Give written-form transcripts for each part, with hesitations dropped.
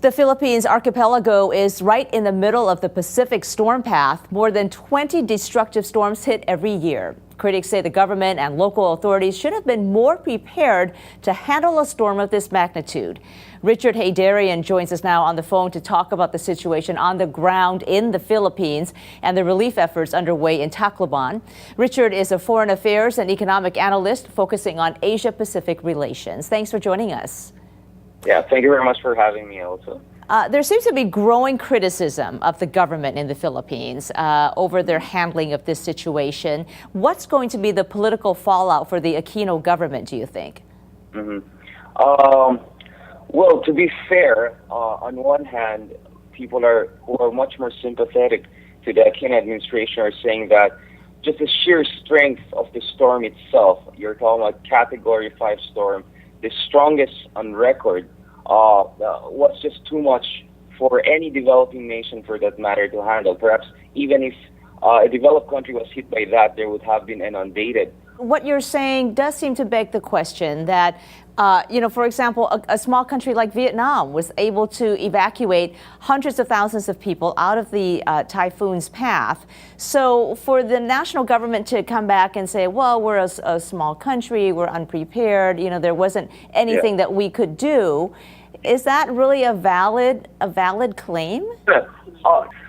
The Philippines archipelago is right in the middle of the Pacific storm path. More than 20 destructive storms hit every year. Critics say the government and local authorities should have been more prepared to handle a storm of this magnitude. Richard Heydarian joins us now on the phone to talk about the situation on the ground in the Philippines and the relief efforts underway in Tacloban. Richard is a foreign affairs and economic analyst focusing on Asia-Pacific relations. Thanks for joining us. Yeah, thank you very much for having me also. There seems to be growing criticism of the government in the Philippines over their handling of this situation. What's going to be the political fallout for the Aquino government, do you think? Well, to be fair, on one hand, people who are much more sympathetic to the Aquino administration are saying that just the sheer strength of the storm itself, you're talking about Category 5 storm, the strongest on record, was just too much for any developing nation, for that matter, to handle. Perhaps even if a developed country was hit by that, there would have been inundated. What you're saying does seem to beg the question that, for example, a small country like Vietnam was able to evacuate hundreds of thousands of people out of the typhoon's path. So for the national government to come back and say, well, we're a small country, we're unprepared, there wasn't anything that we could do, is that really a valid claim? Sure.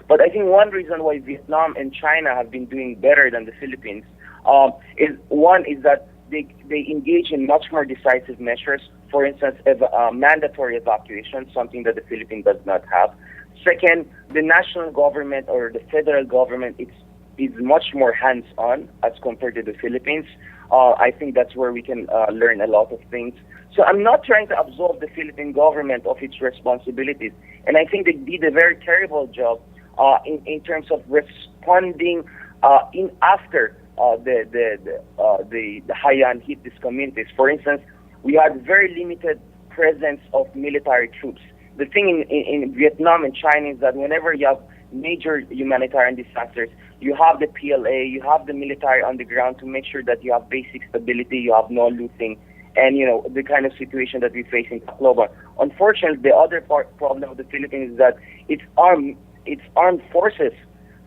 But I think one reason why Vietnam and China have been doing better than the Philippines is that they engage in much more decisive measures. For instance, mandatory evacuation, something that the Philippines does not have. Second, the national government or the federal government is much more hands-on as compared to the Philippines. I think that's where we can learn a lot of things. So I'm not trying to absolve the Philippine government of its responsibilities, and I think they did a very terrible job in terms of responding after the Haiyan hit these communities. For instance, we had very limited presence of military troops. The thing in Vietnam and China is that whenever you have major humanitarian disasters, you have the PLA, you have the military on the ground to make sure that you have basic stability, you have no looting, and the kind of situation that we face in Tacloban. Unfortunately, the other problem of the Philippines is that its armed forces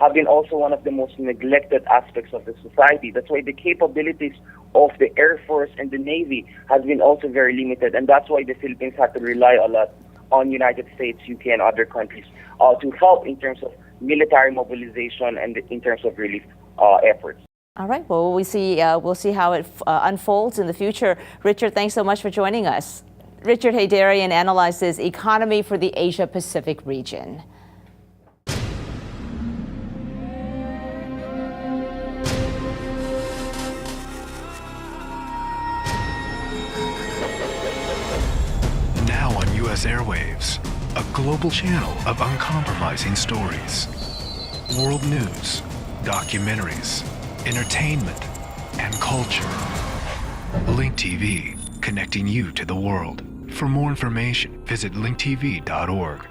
have been also one of the most neglected aspects of the society. That's why the capabilities of the Air Force and the Navy has been also very limited, and that's why the Philippines had to rely a lot on United States, UK, and other countries to help in terms of military mobilization and in terms of relief efforts. All right. Well, we'll see how it unfolds in the future. Richard, thanks so much for joining us. Richard Heydarian analyzes economy for the Asia-Pacific region. Now on U.S. airwaves, a global channel of uncompromising stories. World news, documentaries, entertainment, and culture. Link TV, connecting you to the world. For more information, visit linktv.org.